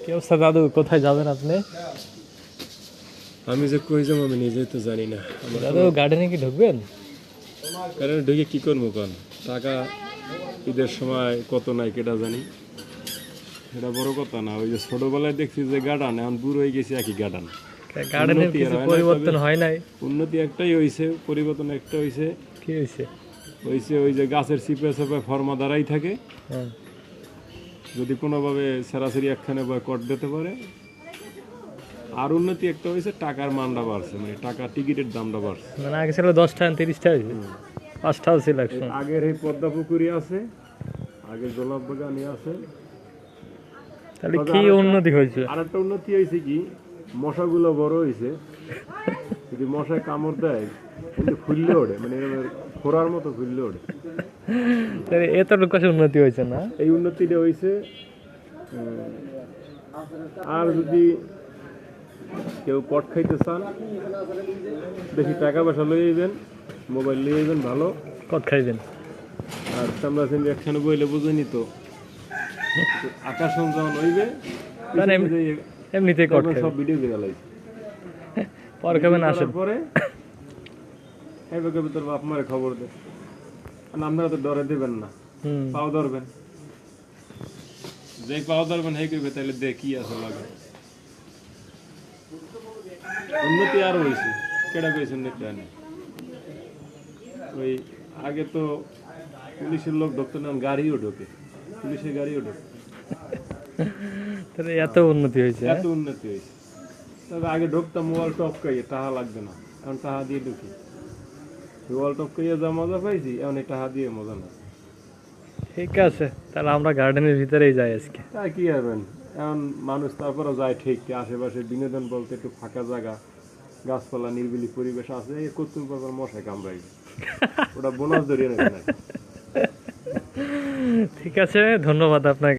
কি অবস্থা দাদু, কোথায় যাবেন আপনি? আমি যে কই যাবো আমি নিজেই তো জানি না। দাদু গার্ডেনে কি ঢুকবেন? কারণ ঢুকে কি করবো কন, টাকা ঈদের সময় কত নাই কেটা জানি, এটা বড় কথা না। ওই যে ছোটবেলায় দেখছি যে গার্ডান, এখন বুড়ো হয়ে গেছি একই গার্ডান। গার্ডেনের কিছু পরিবর্তন হয় নাই? উন্নতি একটাই হয়েছে, পরিবর্তন একটা হয়েছে। কি হয়েছে? হয়েছে ওই যে গাছের চিপে চাপে ফর্মা দাঁড়াই থাকে, হ্যাঁ। যদি কোনোভাবে সেরাসেরি একখানে বা কট দিতে পারে। আর উন্নতি একটা হয়েছে, টাকার মানটা বাড়ছে, মানে টাকা টিকিটের দামটা বাড়ছে। মানে আগে ছিল 10 টাকা 30 টাকা, 5 টাকা ছিল একসময়। আগের এই পদ্মা পুকুরি আছে, আগে গোলাপ বাগানি আছে। তাহলে কি উন্নতি হয়েছে? আর একটা উন্নতি হয়েছে কি, মশাগুলো বড় হয়েছে। যদি মশায় কামড় দেয় কিন্তু ফুললে ওঠে, মানে খোরার মতো ফুললে ওঠে। তাহলে এতটুকু উন্নতি হয়েছে না? এই উন্নতিটা হয়েছে। আর যদি কেউ কট খাইতে চান, বেশি টাকা পয়সা লয়ে যাবেন, মোবাইল লয়ে যাবেন ভালো, কত খাইবেন? আর চামড়া চামড়ি একখানে বইলে বুঝেনি তো, আকাশ যখন হইবে এমনিতেই কট খাইবেন, সব ভিডিও দিয়ে গেলাই পর খাবেন। আসেন পরে এবার তোর বাপ মারে খবর দে, আপনারা তো ডরে দেবেন না, পাও ধরবেন। যে পাও ধরবেন হে করবে, তাহলে দে কি আছে লাগে। উন্নতি আরো হয়েছে, কেটা পেয়েছে উন্নতি আনে। ওই আগে তো পুলিশের লোক ঢুকতো না, গাড়িও ঢোকে, পুলিশের গাড়িও ঢোকে। তাহলে এত উন্নতি হয়েছে? এত উন্নতি হয়েছে। তবে আগে ঢুকতাম মোবাইল টপকাইয়ে, টাকা লাগবে না, এখন টাকা দিয়ে ঢুকি। মোবাইল টপকাইয়ে যা মজা পাইছি, এখন এই টাকা দিয়ে মজা না। ঠিক আছে, তাহলে আমরা গার্ডেনের ভিতরেই যাই আজকে। তাই কি হবেন, এখন মানুষ তারপরে যায় ঠিক, আশেপাশে বিনোদন বলতে একটু ফাঁকা জায়গা, গাছপালা, নিরিবিলি পরিবেশ আছে, এই কতুল পাতার মশায় কামড়াইবে, ওটা বোনাস ধরিয়ে নেবে না। ঠিক আছে, ধন্যবাদ আপনাকে।